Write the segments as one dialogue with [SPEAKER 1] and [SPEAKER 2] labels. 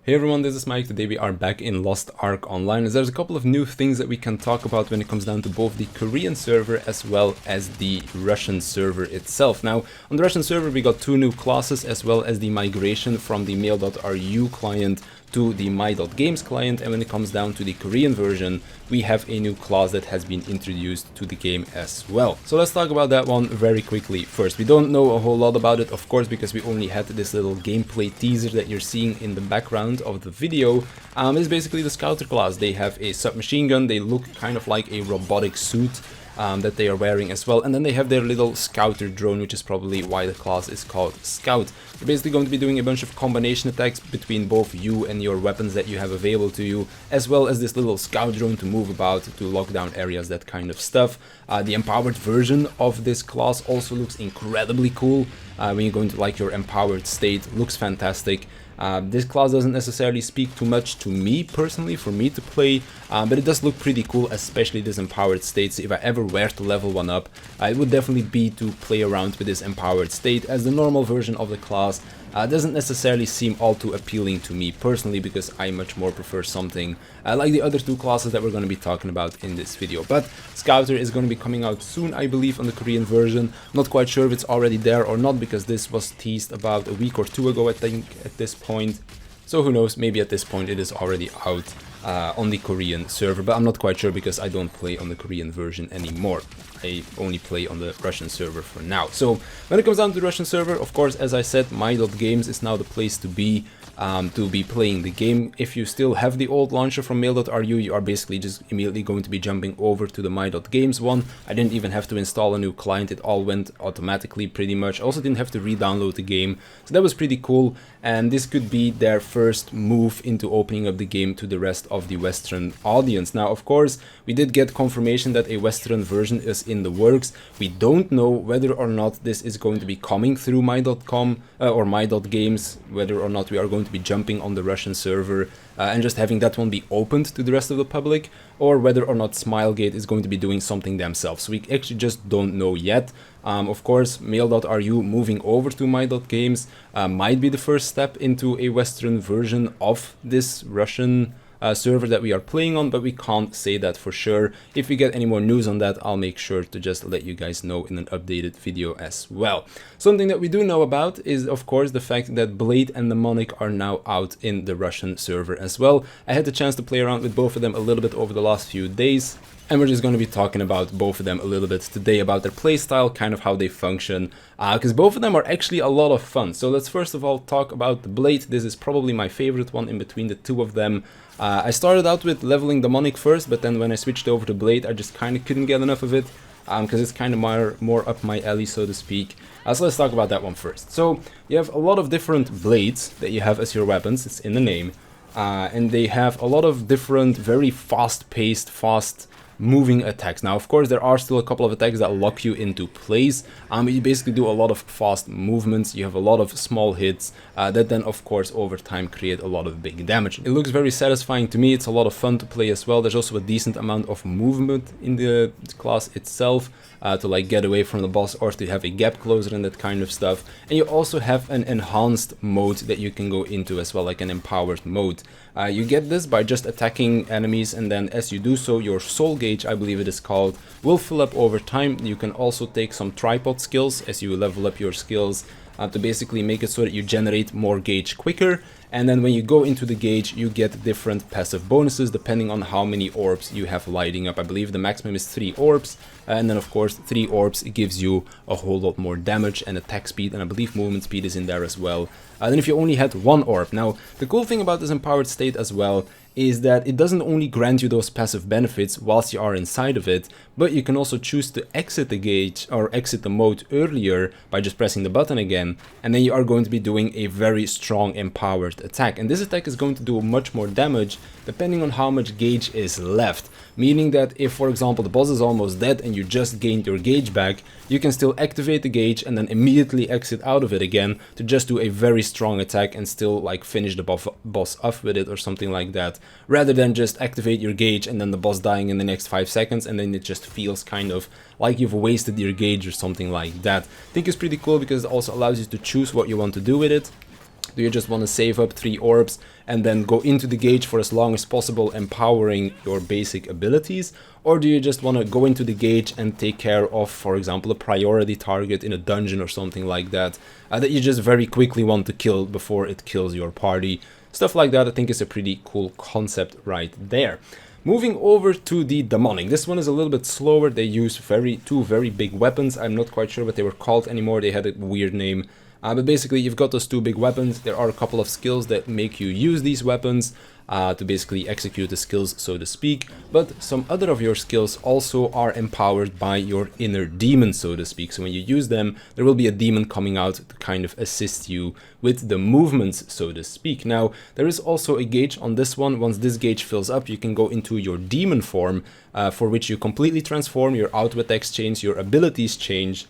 [SPEAKER 1] Hey everyone, this is Mike. Today we are back in Lost Ark Online, as there's a couple of new things that we can talk about when it comes down to both the Korean server as well as the Russian server itself. Now, on the Russian server we got two new classes as well as the migration from the mail.ru client to the my.games client, and when it comes down to the Korean version, we have a new class that has been introduced to the game as well. So let's talk about that one very quickly. First, we don't know a whole lot about it, of course, because we only had this little gameplay teaser that you're seeing in the background of the video. It's basically the Scouter class. They have a submachine gun, they look kind of like a robotic suit that they are wearing as well, and then they have their little scouter drone, which is probably why the class is called Scout. They're basically going to be doing a bunch of combination attacks between both you and your weapons that you have available to you, as well as this little scout drone to move about, to lock down areas, that kind of stuff. The empowered version of this class also looks incredibly cool. When you go into like your empowered state, looks fantastic. This class doesn't necessarily speak too much to me personally, for me to play, but it does look pretty cool, especially this empowered state. So if I ever were to level one up, it would definitely be to play around with this empowered state, as the normal version of the class doesn't necessarily seem all too appealing to me personally, because I much more prefer something like the other two classes that we're going to be talking about in this video. But Scouter is going to be coming out soon, I believe, on the Korean version. Not quite sure if it's already there or not, because this was teased about a week or two ago, I think, at this point. So who knows, maybe at this point it is already out on the Korean server, but I'm not quite sure because I don't play on the Korean version anymore. I only play on the Russian server for now. So when it comes down to the Russian server, of course, as I said, my.games is now the place to be playing the game. If you still have the old launcher from mail.ru, you are basically just immediately going to be jumping over to the my.games one. I didn't even have to install a new client, it all went automatically pretty much. I also didn't have to re-download the game, so that was pretty cool, and this could be their first move into opening up the game to the rest of the Western audience. Now, of course, we did get confirmation that a Western version is in the works. We don't know whether or not this is going to be coming through my.com or my.games, whether or not we are going to be jumping on the Russian server and just having that one be opened to the rest of the public, or whether or not Smilegate is going to be doing something themselves. So we actually just don't know yet. Of course, mail.ru moving over to my.games might be the first step into a Western version of this Russian server that we are playing on, but we can't say that for sure. If we get any more news on that, I'll make sure to just let you guys know in an updated video as well. Something that we do know about is, of course, the fact that Blade and Mnemonic are now out in the Russian server as well. I had the chance to play around with both of them a little bit over the last few days, and we're just going to be talking about both of them a little bit today, about their playstyle, kind of how they function, because both of them are actually a lot of fun. So let's first of all talk about the Blade. This is probably my favorite one in between the two of them. I started out with leveling Demonic first, but then when I switched over to Blade, I just kind of couldn't get enough of it, because it's kind of more up my alley, so to speak. So let's talk about that one first. So you have a lot of different blades that you have as your weapons, it's in the name, and they have a lot of different, very fast-paced, moving attacks. Now, of course, there are still a couple of attacks that lock you into place. You basically do a lot of fast movements, you have a lot of small hits that then, of course, over time create a lot of big damage. It looks very satisfying to me, it's a lot of fun to play as well. There's also a decent amount of movement in the class itself, to like get away from the boss or to have a gap closer and that kind of stuff. And you also have an enhanced mode that you can go into as well, like an empowered mode. You get this by just attacking enemies, and then as you do so, your soul gauge, I believe it is called, will fill up over time. You can also take some tripod skills as you level up your skills to basically make it so that you generate more gauge quicker. And then when you go into the gauge, you get different passive bonuses depending on how many orbs you have lighting up. I believe the maximum is 3 orbs, and then of course 3 orbs gives you a whole lot more damage and attack speed, and I believe movement speed is in there as well. Then if you only had 1 orb. Now, the cool thing about this empowered state as well is that it doesn't only grant you those passive benefits whilst you are inside of it, but you can also choose to exit the gauge or exit the mode earlier by just pressing the button again, and then you are going to be doing a very strong empowered attack. And this attack is going to do much more damage depending on how much gauge is left, meaning that if, for example, the boss is almost dead and you just gained your gauge back, you can still activate the gauge and then immediately exit out of it again to just do a very strong attack and still like finish the boss off with it or something like that, rather than just activate your gauge and then the boss dying in the next 5 seconds, and then it just feels kind of like you've wasted your gauge or something like that. I think it's pretty cool because it also allows you to choose what you want to do with it. Do you just want to save up 3 orbs and then go into the gauge for as long as possible, empowering your basic abilities? Or do you just want to go into the gauge and take care of, for example, a priority target in a dungeon or something like that, that you just very quickly want to kill before it kills your party? Stuff like that I think is a pretty cool concept right there. Moving over to the demonic. This one is a little bit slower. They use two very big weapons. I'm not quite sure what they were called anymore. They had a weird name. But basically, you've got those 2 big weapons. There are a couple of skills that make you use these weapons to basically execute the skills, so to speak. But some other of your skills also are empowered by your inner demon, so to speak. So when you use them, there will be a demon coming out to kind of assist you with the movements, so to speak. Now, there is also a gauge on this one. Once this gauge fills up, you can go into your demon form, for which you completely transform, your outward attacks change, your abilities change.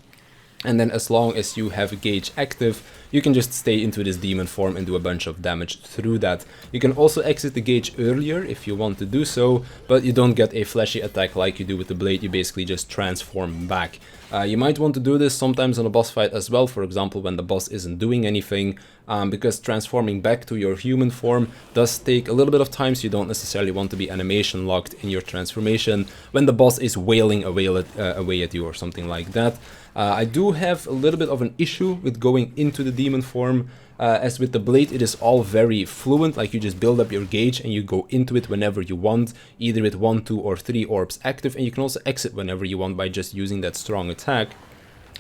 [SPEAKER 1] And then as long as you have a gauge active, you can just stay into this demon form and do a bunch of damage through that. You can also exit the gauge earlier if you want to do so, but you don't get a flashy attack like you do with the blade. You basically just transform back. You might want to do this sometimes on a boss fight as well, for example when the boss isn't doing anything, because transforming back to your human form does take a little bit of time, so you don't necessarily want to be animation locked in your transformation when the boss is wailing away at you or something like that. I do have a little bit of an issue with going into the demon form. As with the blade, it is all very fluent, like you just build up your gauge and you go into it whenever you want, either with 1, 2 or 3 orbs active, and you can also exit whenever you want by just using that strong attack.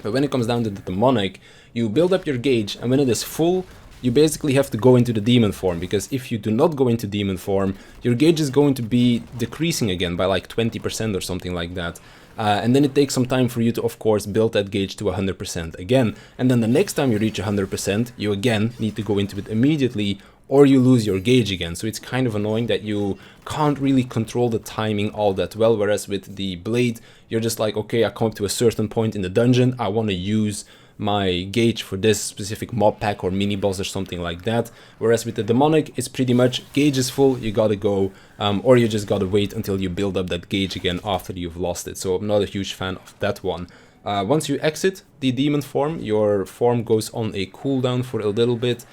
[SPEAKER 1] But when it comes down to the demonic, you build up your gauge, and when it is full, you basically have to go into the demon form, because if you do not go into demon form, your gauge is going to be decreasing again by like 20% or something like that. And then it takes some time for you to, of course, build that gauge to 100% again. And then the next time you reach 100%, you again need to go into it immediately, or you lose your gauge again. So it's kind of annoying that you can't really control the timing all that well, whereas with the blade, you're just like, okay, I come up to a certain point in the dungeon, I want to use my gauge for this specific mob pack or mini boss or something like that. Whereas with the demonic, it's pretty much gauge is full, you gotta go, or you just gotta wait until you build up that gauge again after you've lost it. So I'm not a huge fan of that one. Once you exit the demon form, your form goes on a cooldown for a little bit,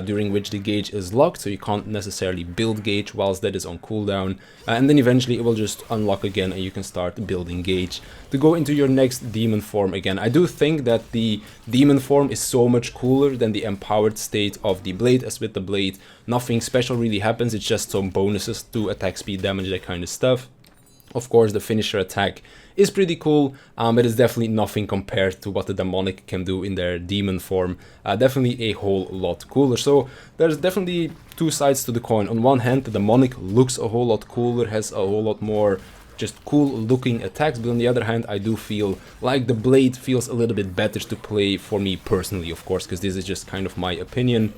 [SPEAKER 1] during which the gauge is locked, so you can't necessarily build gauge whilst that is on cooldown, and then eventually it will just unlock again and you can start building gauge to go into your next demon form again. I do think that the demon form is so much cooler than the empowered state of the blade, as with the blade nothing special really happens, it's just some bonuses to attack speed, damage, that kind of stuff. Of course, the finisher attack is pretty cool, but it's definitely nothing compared to what the demonic can do in their demon form. Definitely a whole lot cooler. So there's definitely 2 sides to the coin. On one hand, the demonic looks a whole lot cooler, has a whole lot more just cool looking attacks, but on the other hand, I do feel like the blade feels a little bit better to play for me personally, of course, because this is just kind of my opinion.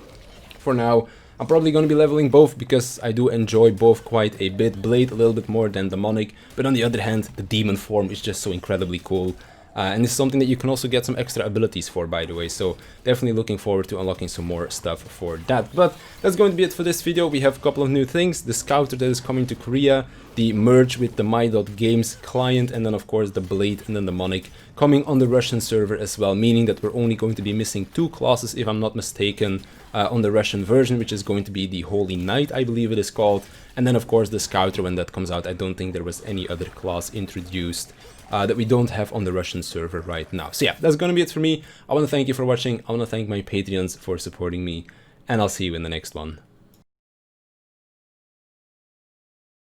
[SPEAKER 1] For now, I'm probably going to be leveling both because I do enjoy both quite a bit. Blade a little bit more than demonic, but on the other hand, the demon form is just so incredibly cool. And it's something that you can also get some extra abilities for, by the way, so definitely looking forward to unlocking some more stuff for that. But that's going to be it for this video. We have a couple of new things: the scouter that is coming to Korea, the merge with the my.games client, and then of course the blade and then the demonic coming on the Russian server as well, meaning that we're only going to be missing 2 classes, if I'm not mistaken, on the Russian version, which is going to be the Holy Knight, I believe it is called, and then of course the scouter when that comes out. I don't think there was any other class introduced that we don't have on the Russian server right now. So yeah, that's gonna be it for me. I want to thank you for watching. I want to thank my Patreons for supporting me, and I'll see you in the next one.